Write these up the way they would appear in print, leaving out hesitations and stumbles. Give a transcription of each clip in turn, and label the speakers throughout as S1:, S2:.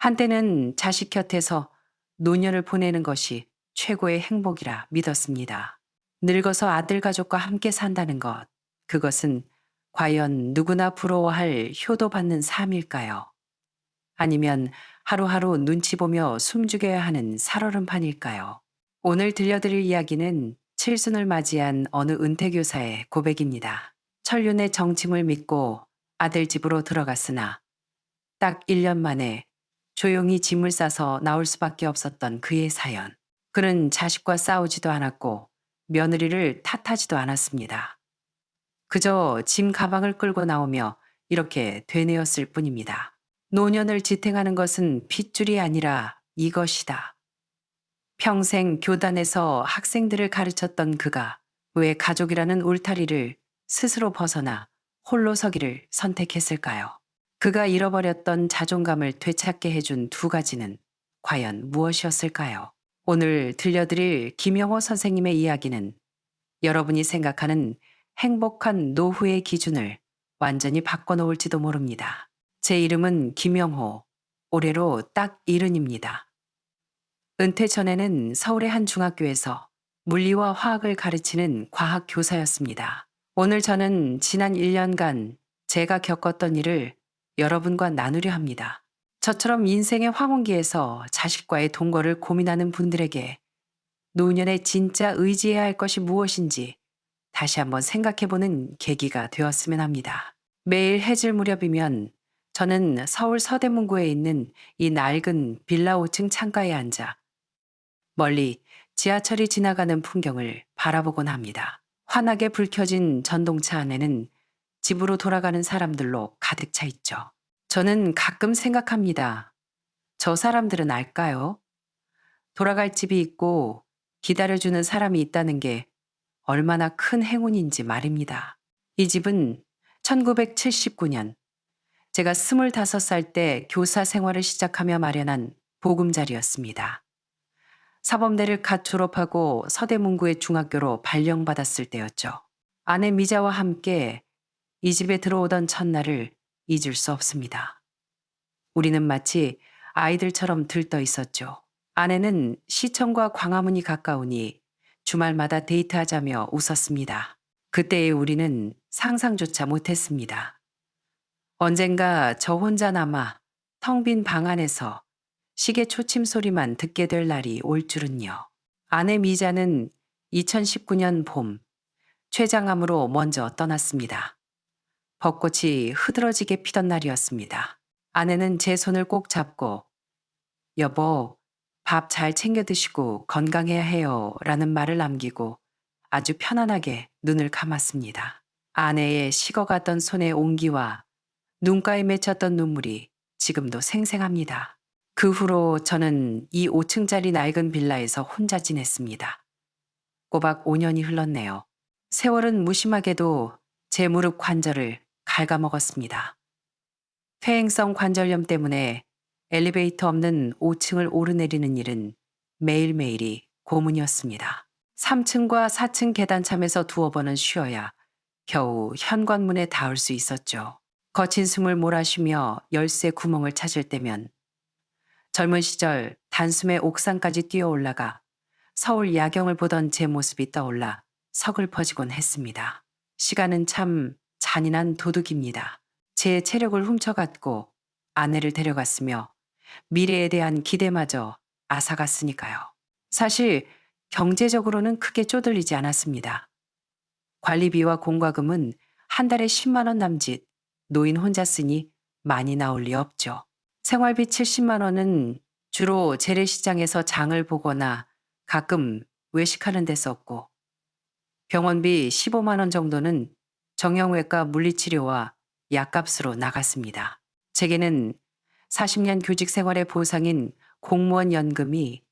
S1: 한때는 자식 곁에서 노년을 보내는 것이 최고의 행복이라 믿었습니다. 늙어서 아들 가족과 함께 산다는 것, 그것은 과연 누구나 부러워할 효도받는 삶일까요? 아니면 하루하루 눈치 보며 숨죽여야 하는 살얼음판일까요? 오늘 들려드릴 이야기는 칠순을 맞이한 어느 은퇴교사의 고백입니다. 천륜의 정침을 믿고 아들 집으로 들어갔으나 딱 1년 만에 조용히 짐을 싸서 나올 수밖에 없었던 그의 사연. 그는 자식과 싸우지도 않았고 며느리를 탓하지도 않았습니다. 그저 짐 가방을 끌고 나오며 이렇게 되뇌었을 뿐입니다. 노년을 지탱하는 것은 핏줄이 아니라 이것이다. 평생 교단에서 학생들을 가르쳤던 그가 왜 가족이라는 울타리를 스스로 벗어나 홀로 서기를 선택했을까요? 그가 잃어버렸던 자존감을 되찾게 해준 두 가지는 과연 무엇이었을까요? 오늘 들려드릴 김영호 선생님의 이야기는 여러분이 생각하는 행복한 노후의 기준을 완전히 바꿔놓을지도 모릅니다. 제 이름은 김영호, 올해로 딱 70입니다. 은퇴 전에는 서울의 한 중학교에서 물리와 화학을 가르치는 과학 교사였습니다. 오늘 저는 지난 1년간 제가 겪었던 일을 여러분과 나누려 합니다. 저처럼 인생의 황혼기에서 자식과의 동거를 고민하는 분들에게 노년에 진짜 의지해야 할 것이 무엇인지 다시 한번 생각해보는 계기가 되었으면 합니다. 매일 해질 무렵이면 저는 서울 서대문구에 있는 이 낡은 빌라 5층 창가에 앉아 멀리 지하철이 지나가는 풍경을 바라보곤 합니다. 환하게 불 켜진 전동차 안에는 집으로 돌아가는 사람들로 가득 차 있죠. 저는 가끔 생각합니다. 저 사람들은 알까요? 돌아갈 집이 있고 기다려주는 사람이 있다는 게 얼마나 큰 행운인지 말입니다. 이 집은 1979년 제가 25살 때 교사 생활을 시작하며 마련한 보금자리였습니다. 사범대를 갓 졸업하고 서대문구의 중학교로 발령받았을 때였죠. 아내 미자와 함께 이 집에 들어오던 첫날을 잊을 수 없습니다. 우리는 마치 아이들처럼 들떠 있었죠. 아내는 시청과 광화문이 가까우니 주말마다 데이트하자며 웃었습니다. 그때의 우리는 상상조차 못했습니다. 언젠가 저 혼자 남아 텅 빈 방 안에서 시계 초침 소리만 듣게 될 날이 올 줄은요. 아내 미자는 2019년 봄 췌장암으로 먼저 떠났습니다. 벚꽃이 흐드러지게 피던 날이었습니다. 아내는 제 손을 꼭 잡고 여보, 밥 잘 챙겨 드시고 건강해야 해요 라는 말을 남기고 아주 편안하게 눈을 감았습니다. 아내의 식어갔던 손의 온기와 눈가에 맺혔던 눈물이 지금도 생생합니다. 그 후로 저는 이 5층짜리 낡은 빌라에서 혼자 지냈습니다. 꼬박 5년이 흘렀네요. 세월은 무심하게도 제 무릎 관절을 갉아먹었습니다. 퇴행성 관절염 때문에 엘리베이터 없는 5층을 오르내리는 일은 매일매일이 고문이었습니다. 3층과 4층 계단참에서 두어 번은 쉬어야 겨우 현관문에 닿을 수 있었죠. 거친 숨을 몰아쉬며 열쇠 구멍을 찾을 때면 젊은 시절 단숨에 옥상까지 뛰어 올라가 서울 야경을 보던 제 모습이 떠올라 서글퍼지곤 했습니다. 시간은 참 잔인한 도둑입니다. 제 체력을 훔쳐갔고 아내를 데려갔으며 미래에 대한 기대마저 앗아갔으니까요. 사실 경제적으로는 크게 쪼들리지 않았습니다. 관리비와 공과금은 한 달에 10만 원 남짓, 노인 혼자 쓰니 많이 나올 리 없죠. 생활비 70만 원은 주로 재래시장에서 장을 보거나 가끔 외식하는 데 썼고 병원비 15만 원 정도는 정형외과 물리치료와 약값으로 나갔습니다. 제게는 40년 교직 생활의 보상인 공무원 연금이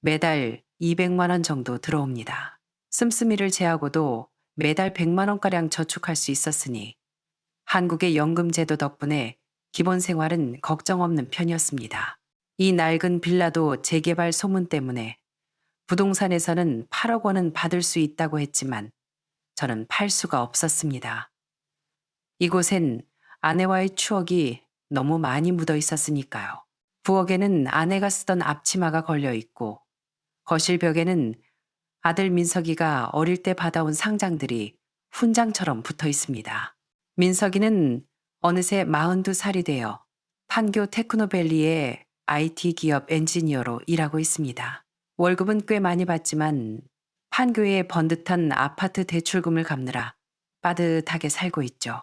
S1: 매달 200만 원 정도 들어옵니다. 씀씀이를 제하고도 매달 100만 원가량 저축할 수 있었으니 한국의 연금 제도 덕분에 기본 생활은 걱정 없는 편이었습니다. 이 낡은 빌라도 재개발 소문 때문에 부동산에서는 8억 원은 받을 수 있다고 했지만 저는 팔 수가 없었습니다. 이곳엔 아내와의 추억이 너무 많이 묻어 있었으니까요. 부엌에는 아내가 쓰던 앞치마가 걸려 있고 거실 벽에는 아들 민석이가 어릴 때 받아온 상장들이 훈장처럼 붙어 있습니다. 민석이는 어느새 42살이 되어 판교 테크노밸리의 IT 기업 엔지니어로 일하고 있습니다. 월급은 꽤 많이 받지만 판교의 번듯한 아파트 대출금을 갚느라 빠듯하게 살고 있죠.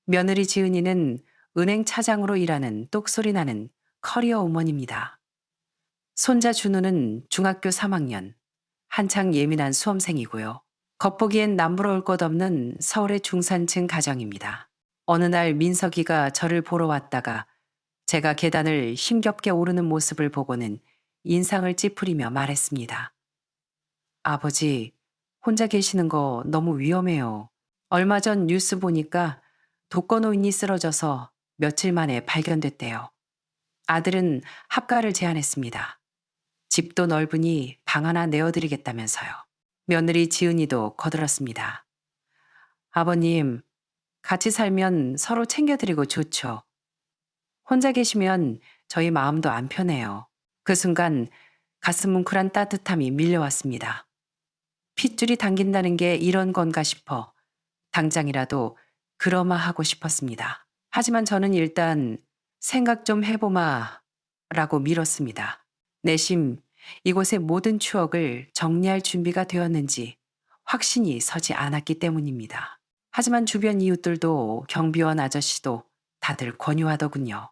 S1: 며느리 지은이는 은행 차장으로 일하는 똑소리 나는 커리어 우먼입니다. 손자 준우는 중학교 3학년, 한창 예민한 수험생이고요. 겉보기엔 남부러울 것 없는 서울의 중산층 가정입니다. 어느 날 민석이가 저를 보러 왔다가 제가 계단을 힘겹게 오르는 모습을 보고는 인상을 찌푸리며 말했습니다. 아버지, 혼자 계시는 거 너무 위험해요. 얼마 전 뉴스 보니까 독거노인이 쓰러져서 며칠 만에 발견됐대요. 아들은 합가를 제안했습니다. 집도 넓으니 방 하나 내어드리겠다면서요. 며느리 지은이도 거들었습니다. 아버님, 같이 살면 서로 챙겨드리고 좋죠. 혼자 계시면 저희 마음도 안 편해요. 그 순간 가슴 뭉클한 따뜻함이 밀려왔습니다. 핏줄이 당긴다는 게 이런 건가 싶어 당장이라도 그러마 하고 싶었습니다. 하지만 저는 일단 생각 좀 해보마 라고 밀었습니다. 내심 이곳의 모든 추억을 정리할 준비가 되었는지 확신이 서지 않았기 때문입니다. 하지만 주변 이웃들도 경비원 아저씨도 다들 권유하더군요.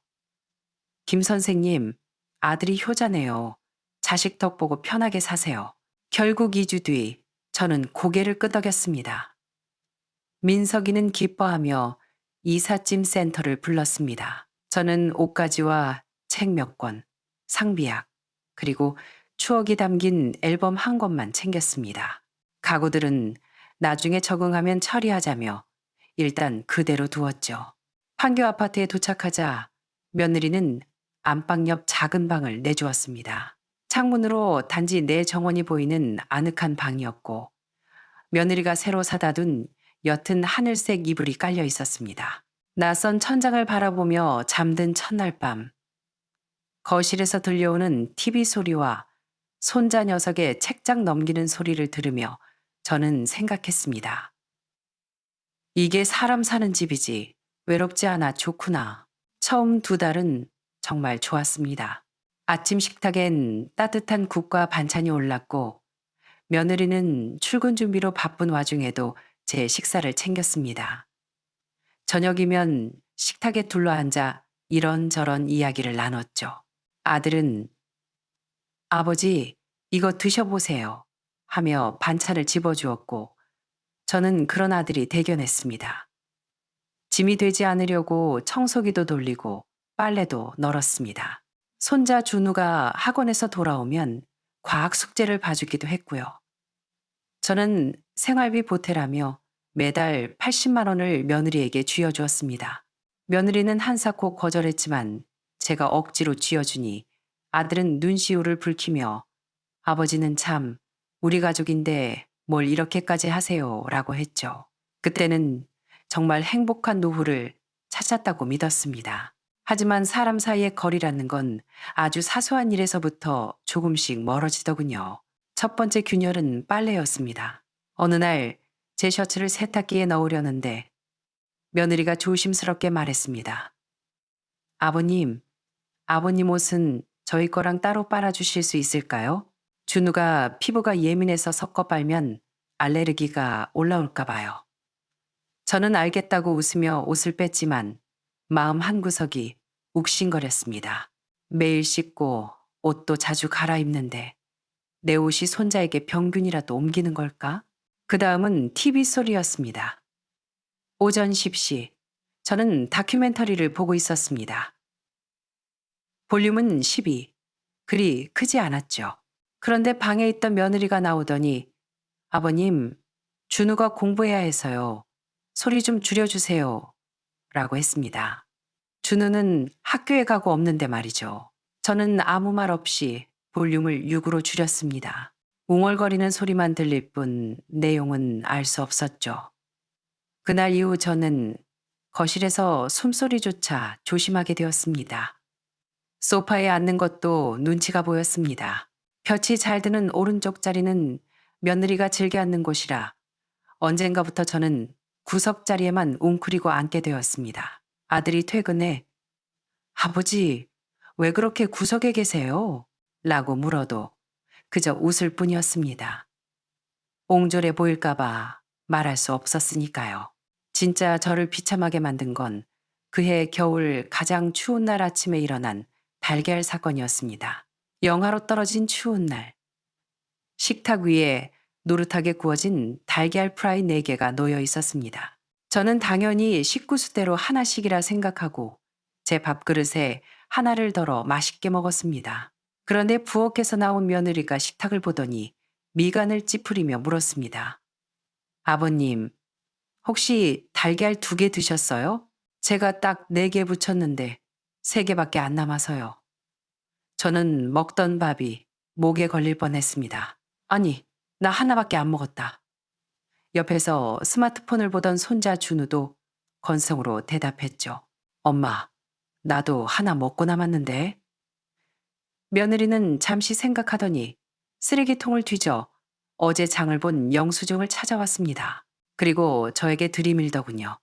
S1: 김 선생님, 아들이 효자네요. 자식 덕 보고 편하게 사세요. 결국 2주 뒤 저는 고개를 끄덕였습니다. 민석이는 기뻐하며 이삿짐 센터를 불렀습니다. 저는 옷가지와 책 몇 권, 상비약, 그리고 추억이 담긴 앨범 한 권만 챙겼습니다. 가구들은 나중에 적응하면 처리하자며 일단 그대로 두었죠. 판교 아파트에 도착하자 며느리는 안방 옆 작은 방을 내주었습니다. 창문으로 단지 내 정원이 보이는 아늑한 방이었고 며느리가 새로 사다 둔 옅은 하늘색 이불이 깔려 있었습니다. 낯선 천장을 바라보며 잠든 첫날 밤 거실에서 들려오는 TV 소리와 손자 녀석의 책장 넘기는 소리를 들으며 저는 생각했습니다. 이게 사람 사는 집이지 외롭지 않아 좋구나. 처음 2달은 정말 좋았습니다. 아침 식탁엔 따뜻한 국과 반찬이 올랐고 며느리는 출근 준비로 바쁜 와중에도 제 식사를 챙겼습니다. 저녁이면 식탁에 둘러앉아 이런저런 이야기를 나눴죠. 아들은 아버지, 이거 드셔보세요 하며 반찬을 집어주었고 저는 그런 아들이 대견했습니다. 짐이 되지 않으려고 청소기도 돌리고 빨래도 널었습니다. 손자 준우가 학원에서 돌아오면 과학 숙제를 봐주기도 했고요. 저는 생활비 보태라며 매달 80만 원을 며느리에게 쥐어주었습니다. 며느리는 한사코 거절했지만 제가 억지로 쥐어주니 아들은 눈시울을 붉히며 아버지는 참 우리 가족인데 뭘 이렇게까지 하세요 라고 했죠. 그때는 정말 행복한 노후를 찾았다고 믿었습니다. 하지만 사람 사이의 거리라는 건 아주 사소한 일에서부터 조금씩 멀어지더군요. 첫 번째 균열은 빨래였습니다. 어느 날 제 셔츠를 세탁기에 넣으려는데 며느리가 조심스럽게 말했습니다. 아버님, 아버님 옷은 저희 거랑 따로 빨아주실 수 있을까요? 준우가 피부가 예민해서 섞어 빨면 알레르기가 올라올까 봐요. 저는 알겠다고 웃으며 옷을 뺐지만 마음 한구석이 욱신거렸습니다. 매일 씻고 옷도 자주 갈아입는데 내 옷이 손자에게 병균이라도 옮기는 걸까? 그 다음은 TV 소리였습니다. 오전 10시 저는 다큐멘터리를 보고 있었습니다. 볼륨은 12. 그리 크지 않았죠. 그런데 방에 있던 며느리가 나오더니 아버님, 준우가 공부해야 해서요. 소리 좀 줄여주세요. 라고 했습니다. 준우는 학교에 가고 없는데 말이죠. 저는 아무 말 없이 볼륨을 6으로 줄였습니다. 웅얼거리는 소리만 들릴 뿐 내용은 알 수 없었죠. 그날 이후 저는 거실에서 숨소리조차 조심하게 되었습니다. 소파에 앉는 것도 눈치가 보였습니다. 볕이 잘 드는 오른쪽 자리는 며느리가 즐겨 앉는 곳이라 언젠가부터 저는 구석 자리에만 웅크리고 앉게 되었습니다. 아들이 퇴근해 아버지, 왜 그렇게 구석에 계세요? 라고 물어도 그저 웃을 뿐이었습니다. 옹졸해 보일까봐 말할 수 없었으니까요. 진짜 저를 비참하게 만든 건 그해 겨울 가장 추운 날 아침에 일어난 달걀 사건이었습니다. 영하로 떨어진 추운 날, 식탁 위에 노릇하게 구워진 달걀 프라이 4개가 놓여 있었습니다. 저는 당연히 식구수대로 하나씩이라 생각하고 제 밥그릇에 하나를 덜어 맛있게 먹었습니다. 그런데 부엌에서 나온 며느리가 식탁을 보더니 미간을 찌푸리며 물었습니다. 아버님, 혹시 달걀 2개 드셨어요? 제가 딱 4개 부쳤는데 3개밖에 안 남아서요. 저는 먹던 밥이 목에 걸릴 뻔했습니다. 아니, 나 하나밖에 안 먹었다. 옆에서 스마트폰을 보던 손자 준우도 건성으로 대답했죠. 엄마, 나도 하나 먹고 남았는데. 며느리는 잠시 생각하더니 쓰레기통을 뒤져 어제 장을 본 영수증을 찾아왔습니다. 그리고 저에게 들이밀더군요.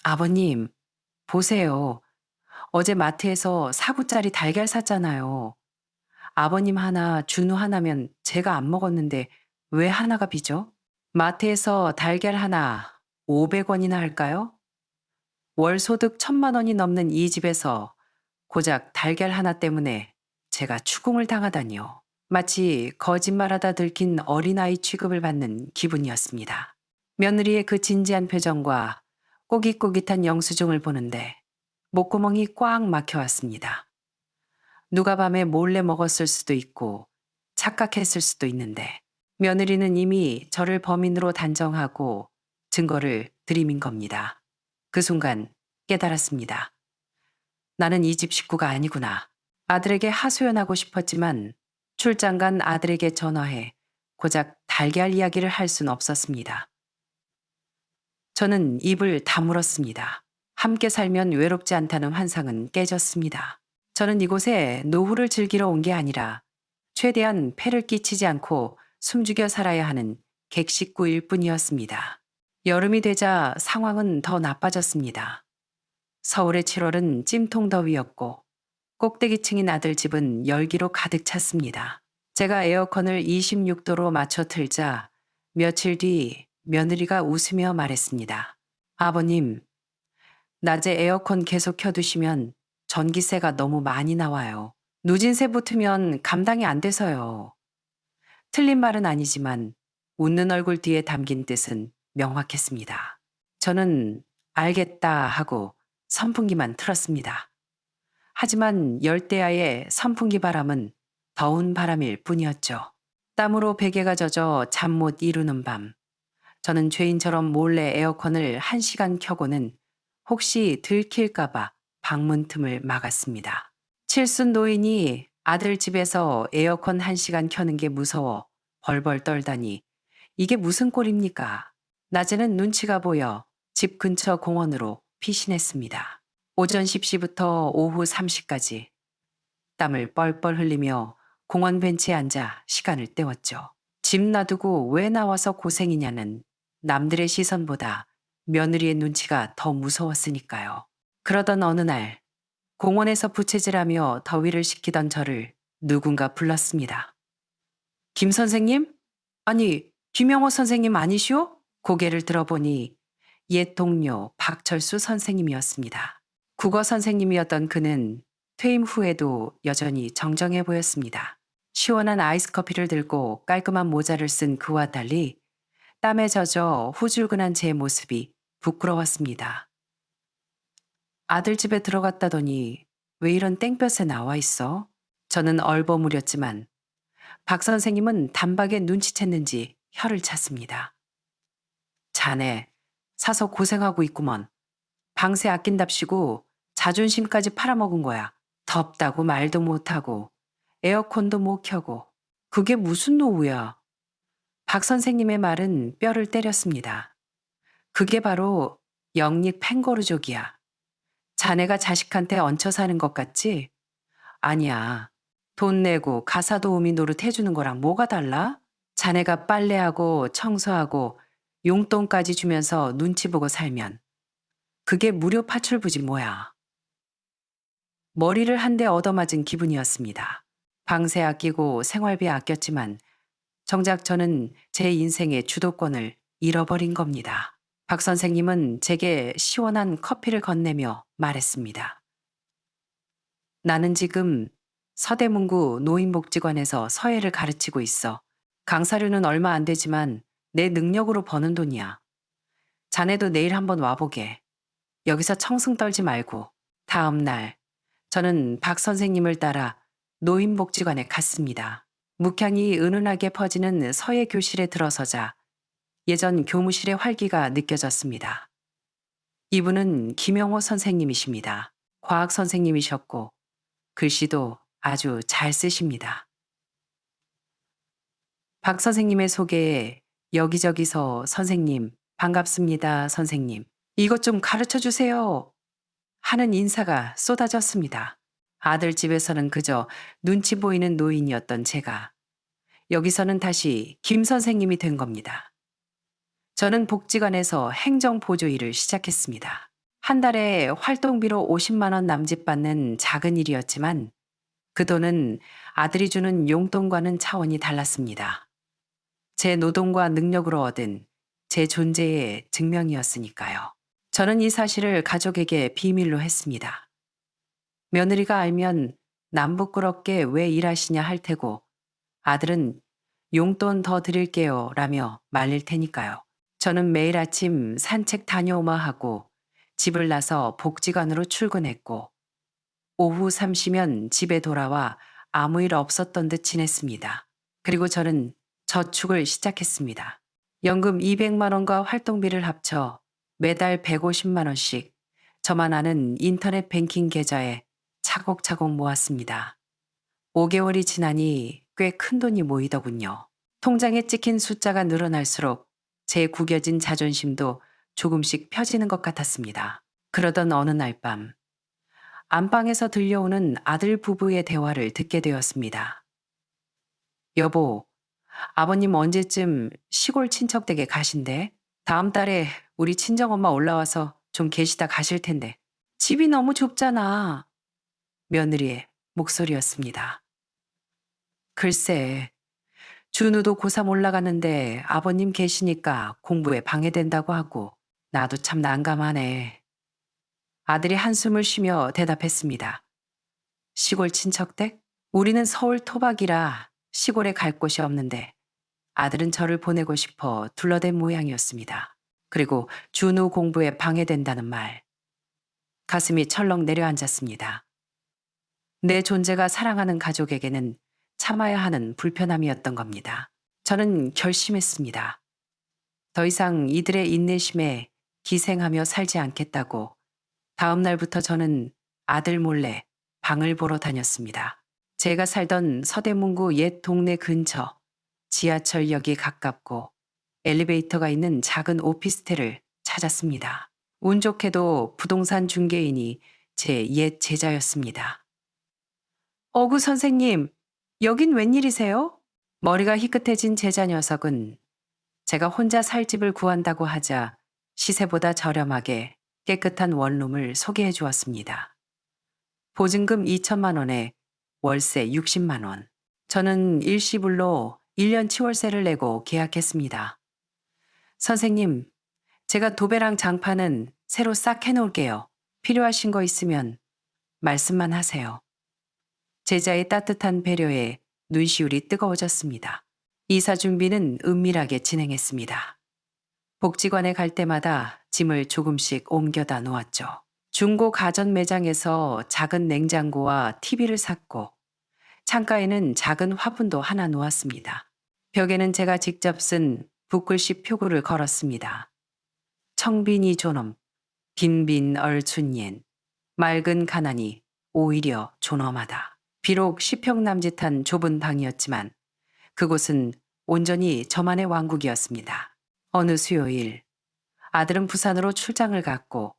S1: 아버님, 보세요. 어제 마트에서 4구짜리 달걀 샀잖아요. 아버님 하나, 준우 하나면 제가 안 먹었는데 왜 하나가 비죠? 마트에서 달걀 하나 500원이나 할까요? 월 소득 1,000만 원이 넘는 이 집에서 고작 달걀 하나 때문에 제가 추궁을 당하다니요. 마치 거짓말하다 들킨 어린아이 취급을 받는 기분이었습니다. 며느리의 그 진지한 표정과 꼬깃꼬깃한 영수증을 보는데 목구멍이 꽉 막혀왔습니다. 누가 밤에 몰래 먹었을 수도 있고 착각했을 수도 있는데 며느리는 이미 저를 범인으로 단정하고 증거를 들이민 겁니다. 그 순간 깨달았습니다. 나는 이 집 식구가 아니구나. 아들에게 하소연하고 싶었지만 출장 간 아들에게 전화해 고작 달걀 이야기를 할 순 없었습니다. 저는 입을 다물었습니다. 함께 살면 외롭지 않다는 환상은 깨졌습니다. 저는 이곳에 노후를 즐기러 온 게 아니라 최대한 폐를 끼치지 않고 숨죽여 살아야 하는 객식구일 뿐이었습니다. 여름이 되자 상황은 더 나빠졌습니다. 서울의 7월은 찜통 더위였고 꼭대기층인 아들 집은 열기로 가득 찼습니다. 제가 에어컨을 26도로 맞춰 틀자 며칠 뒤 며느리가 웃으며 말했습니다. 아버님, 낮에 에어컨 계속 켜두시면 전기세가 너무 많이 나와요. 누진세 붙으면 감당이 안 돼서요. 틀린 말은 아니지만 웃는 얼굴 뒤에 담긴 뜻은 명확했습니다. 저는 알겠다 하고 선풍기만 틀었습니다. 하지만 열대야의 선풍기 바람은 더운 바람일 뿐이었죠. 땀으로 베개가 젖어 잠 못 이루는 밤. 저는 죄인처럼 몰래 에어컨을 1시간 켜고는 혹시 들킬까봐 방문 틈을 막았습니다. 칠순 노인이 아들 집에서 에어컨 1시간 켜는 게 무서워 벌벌 떨다니 이게 무슨 꼴입니까? 낮에는 눈치가 보여 집 근처 공원으로 피신했습니다. 오전 10시부터 오후 3시까지 땀을 뻘뻘 흘리며 공원 벤치에 앉아 시간을 때웠죠. 집 놔두고 왜 나와서 고생이냐는 남들의 시선보다 며느리의 눈치가 더 무서웠으니까요. 그러던 어느 날 공원에서 부채질하며 더위를 식히던 저를 누군가 불렀습니다. 김 선생님? 아니, 김영호 선생님 아니시오? 고개를 들어보니 옛 동료 박철수 선생님이었습니다. 국어 선생님이었던 그는 퇴임 후에도 여전히 정정해 보였습니다. 시원한 아이스 커피를 들고 깔끔한 모자를 쓴 그와 달리 땀에 젖어 후줄근한 제 모습이 부끄러웠습니다. 아들 집에 들어갔다더니 왜 이런 땡볕에 나와 있어? 저는 얼버무렸지만 박 선생님은 단박에 눈치챘는지 혀를 찼습니다. 자네 사서 고생하고 있구먼. 방세 아낀답시고 자존심까지 팔아먹은 거야. 덥다고 말도 못하고 에어컨도 못 켜고 그게 무슨 노후야. 박 선생님의 말은 뼈를 때렸습니다. 그게 바로 영릭 팽거루족이야. 자네가 자식한테 얹혀 사는 것 같지? 아니야. 돈 내고 가사 도우미 노릇 해주는 거랑 뭐가 달라? 자네가 빨래하고 청소하고 용돈까지 주면서 눈치 보고 살면 그게 무료 파출부지 뭐야. 머리를 한 대 얻어맞은 기분이었습니다. 방세 아끼고 생활비 아꼈지만 정작 저는 제 인생의 주도권을 잃어버린 겁니다. 박 선생님은 제게 시원한 커피를 건네며 말했습니다. 나는 지금 서대문구 노인복지관에서 서예를 가르치고 있어. 강사료는 얼마 안 되지만 내 능력으로 버는 돈이야. 자네도 내일 한번 와보게. 여기서 청승 떨지 말고. 다음 날 저는 박 선생님을 따라 노인복지관에 갔습니다. 묵향이 은은하게 퍼지는 서예 교실에 들어서자 예전 교무실의 활기가 느껴졌습니다. 이분은 김영호 선생님이십니다. 과학 선생님이셨고 글씨도 아주 잘 쓰십니다. 박 선생님의 소개에 여기저기서 선생님, 반갑습니다, 선생님. 이것 좀 가르쳐 주세요. 하는 인사가 쏟아졌습니다. 아들 집에서는 그저 눈치 보이는 노인이었던 제가 여기서는 다시 김 선생님이 된 겁니다. 저는 복지관에서 행정보조 일을 시작했습니다. 한 달에 활동비로 50만 원 남짓 받는 작은 일이었지만 그 돈은 아들이 주는 용돈과는 차원이 달랐습니다. 제 노동과 능력으로 얻은 제 존재의 증명이었으니까요. 저는 이 사실을 가족에게 비밀로 했습니다. 며느리가 알면 남부끄럽게 왜 일하시냐 할 테고 아들은 용돈 더 드릴게요 라며 말릴 테니까요. 저는 매일 아침 산책 다녀오마 하고 집을 나서 복지관으로 출근했고 오후 3시면 집에 돌아와 아무 일 없었던 듯 지냈습니다. 그리고 저는 저축을 시작했습니다. 연금 200만 원과 활동비를 합쳐 매달 150만 원씩 저만 아는 인터넷 뱅킹 계좌에 차곡차곡 모았습니다. 5개월이 지나니 꽤 큰 돈이 모이더군요. 통장에 찍힌 숫자가 늘어날수록 제 구겨진 자존심도 조금씩 펴지는 것 같았습니다. 그러던 어느 날 밤, 안방에서 들려오는 아들 부부의 대화를 듣게 되었습니다. 여보, 아버님 언제쯤 시골 친척 댁에 가신대? 다음 달에 우리 친정엄마 올라와서 좀 계시다 가실 텐데. 집이 너무 좁잖아. 며느리의 목소리였습니다. 글쎄, 준우도 고3 올라가는데 아버님 계시니까 공부에 방해된다고 하고 나도 참 난감하네. 아들이 한숨을 쉬며 대답했습니다. 시골 친척댁? 우리는 서울 토박이라 시골에 갈 곳이 없는데 아들은 저를 보내고 싶어 둘러댄 모양이었습니다. 그리고 준우 공부에 방해된다는 말. 가슴이 철렁 내려앉았습니다. 내 존재가 사랑하는 가족에게는 참아야 하는 불편함이었던 겁니다. 저는 결심했습니다. 더 이상 이들의 인내심에 기생하며 살지 않겠다고 다음 날부터 저는 아들 몰래 방을 보러 다녔습니다. 제가 살던 서대문구 옛 동네 근처 지하철역이 가깝고 엘리베이터가 있는 작은 오피스텔을 찾았습니다. 운 좋게도 부동산 중개인이 제 옛 제자였습니다. 어구 선생님, 여긴 웬일이세요? 머리가 희끗해진 제자 녀석은 제가 혼자 살 집을 구한다고 하자 시세보다 저렴하게 깨끗한 원룸을 소개해 주었습니다. 보증금 2천만 원에 월세 60만 원. 저는 일시불로 1년 치월세를 내고 계약했습니다. 선생님, 제가 도배랑 장판은 새로 싹 해놓을게요. 필요하신 거 있으면 말씀만 하세요. 제자의 따뜻한 배려에 눈시울이 뜨거워졌습니다. 이사 준비는 은밀하게 진행했습니다. 복지관에 갈 때마다 짐을 조금씩 옮겨다 놓았죠. 중고 가전 매장에서 작은 냉장고와 TV를 샀고 창가에는 작은 화분도 하나 놓았습니다. 벽에는 제가 직접 쓴 붓글씨 표구를 걸었습니다. 청빈이 존엄, 빈빈 얼춘옌, 맑은 가난이 오히려 존엄하다. 비록 10평 남짓한 좁은 방이었지만 그곳은 온전히 저만의 왕국이었습니다. 어느 수요일, 아들은 부산으로 출장을 갔고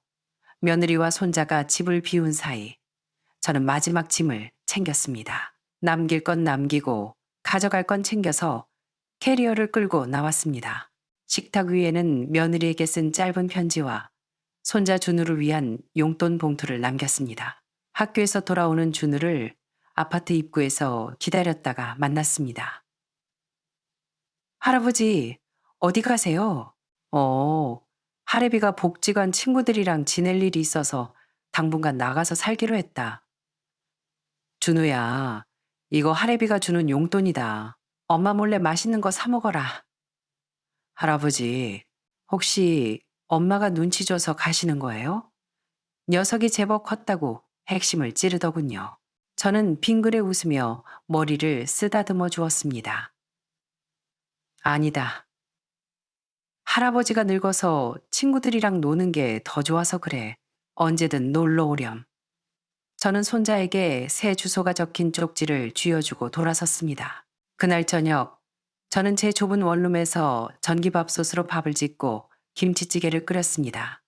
S1: 며느리와 손자가 집을 비운 사이 저는 마지막 짐을 챙겼습니다. 남길 건 남기고 가져갈 건 챙겨서 캐리어를 끌고 나왔습니다. 식탁 위에는 며느리에게 쓴 짧은 편지와 손자 준우를 위한 용돈 봉투를 남겼습니다. 학교에서 돌아오는 준우를 아파트 입구에서 기다렸다가 만났습니다. 할아버지, 어디 가세요? 할애비가 복지관 친구들이랑 지낼 일이 있어서 당분간 나가서 살기로 했다. 준우야, 이거 할애비가 주는 용돈이다. 엄마 몰래 맛있는 거 사 먹어라. 할아버지, 혹시 엄마가 눈치 줘서 가시는 거예요? 녀석이 제법 컸다고 핵심을 찌르더군요. 저는 빙그레 웃으며 머리를 쓰다듬어 주었습니다. 아니다. 할아버지가 늙어서 친구들이랑 노는 게 더 좋아서 그래. 언제든 놀러 오렴. 저는 손자에게 새 주소가 적힌 쪽지를 쥐어주고 돌아섰습니다. 그날 저녁, 저는 제 좁은 원룸에서 전기밥솥으로 밥을 짓고 김치찌개를 끓였습니다.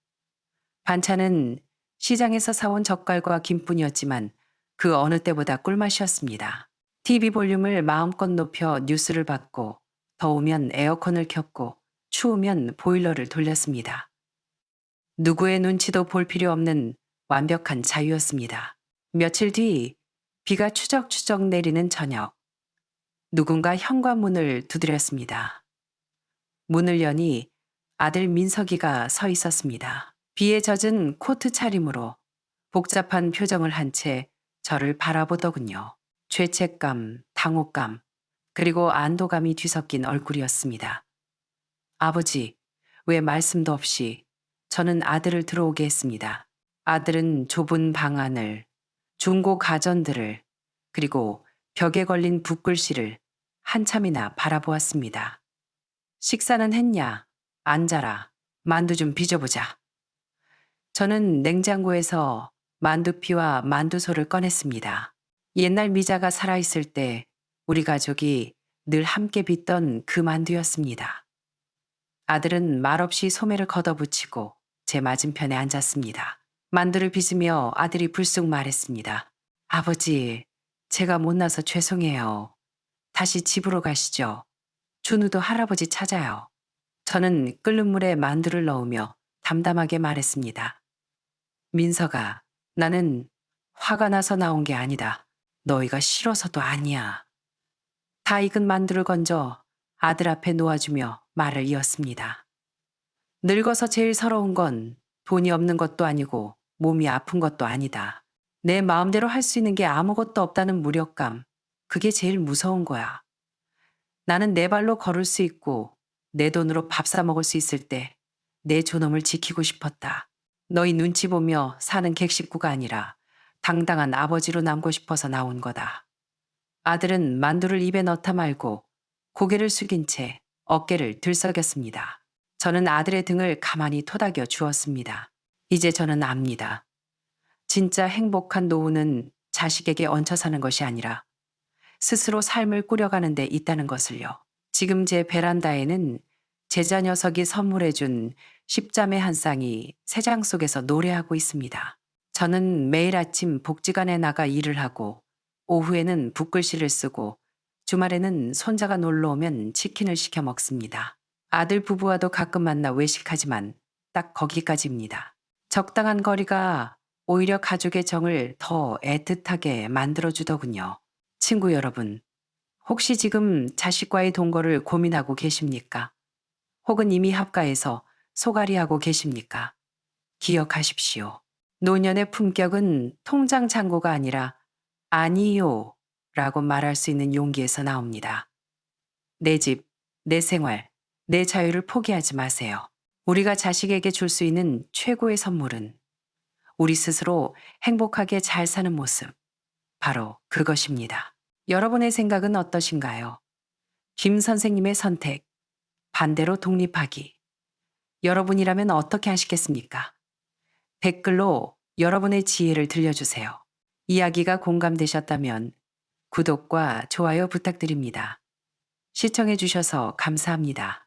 S1: 반찬은 시장에서 사온 젓갈과 김뿐이었지만 그 어느 때보다 꿀맛이었습니다. TV 볼륨을 마음껏 높여 뉴스를 봤고, 더우면 에어컨을 켰고, 추우면 보일러를 돌렸습니다. 누구의 눈치도 볼 필요 없는 완벽한 자유였습니다. 며칠 뒤 비가 추적추적 내리는 저녁, 누군가 현관문을 두드렸습니다. 문을 여니 아들 민석이가 서 있었습니다. 비에 젖은 코트 차림으로 복잡한 표정을 한 채 저를 바라보더군요. 죄책감, 당혹감, 그리고 안도감이 뒤섞인 얼굴이었습니다. 아버지, 왜 말씀도 없이 저는 아들을 들어오게 했습니다. 아들은 좁은 방 안을, 중고 가전들을, 그리고 벽에 걸린 붓글씨를 한참이나 바라보았습니다. 식사는 했냐? 앉아라. 만두 좀 빚어보자. 저는 냉장고에서 만두피와 만두소를 꺼냈습니다. 옛날 미자가 살아있을 때 우리 가족이 늘 함께 빚던 그 만두였습니다. 아들은 말없이 소매를 걷어붙이고 제 맞은편에 앉았습니다. 만두를 빚으며 아들이 불쑥 말했습니다. 아버지, 제가 못나서 죄송해요. 다시 집으로 가시죠. 준우도 할아버지 찾아요. 저는 끓는 물에 만두를 넣으며 담담하게 말했습니다. 민석아, 나는 화가 나서 나온 게 아니다. 너희가 싫어서도 아니야. 다 익은 만두를 건져 아들 앞에 놓아주며 말을 이었습니다. 늙어서 제일 서러운 건 돈이 없는 것도 아니고 몸이 아픈 것도 아니다. 내 마음대로 할 수 있는 게 아무것도 없다는 무력감, 그게 제일 무서운 거야. 나는 내 발로 걸을 수 있고 내 돈으로 밥 사 먹을 수 있을 때 내 존엄을 지키고 싶었다. 너희 눈치 보며 사는 객식구가 아니라 당당한 아버지로 남고 싶어서 나온 거다. 아들은 만두를 입에 넣다 말고 고개를 숙인 채 어깨를 들썩였습니다. 저는 아들의 등을 가만히 토닥여 주었습니다. 이제 저는 압니다. 진짜 행복한 노후는 자식에게 얹혀 사는 것이 아니라 스스로 삶을 꾸려가는 데 있다는 것을요. 지금 제 베란다에는 제자 녀석이 선물해준 십자매 한 쌍이 새장 속에서 노래하고 있습니다. 저는 매일 아침 복지관에 나가 일을 하고 오후에는 붓글씨를 쓰고 주말에는 손자가 놀러 오면 치킨을 시켜 먹습니다. 아들 부부와도 가끔 만나 외식하지만 딱 거기까지입니다. 적당한 거리가 오히려 가족의 정을 더 애틋하게 만들어주더군요. 친구 여러분, 혹시 지금 자식과의 동거를 고민하고 계십니까? 혹은 이미 합가해서 소갈이하고 계십니까? 기억하십시오. 노년의 품격은 통장 잔고가 아니라 아니요 라고 말할 수 있는 용기에서 나옵니다. 내 집, 내 생활, 내 자유를 포기하지 마세요. 우리가 자식에게 줄 수 있는 최고의 선물은 우리 스스로 행복하게 잘 사는 모습, 바로 그것입니다. 여러분의 생각은 어떠신가요? 김 선생님의 선택, 반대로 독립하기. 여러분이라면 어떻게 하시겠습니까? 댓글로 여러분의 지혜를 들려주세요. 이야기가 공감되셨다면 구독과 좋아요 부탁드립니다. 시청해주셔서 감사합니다.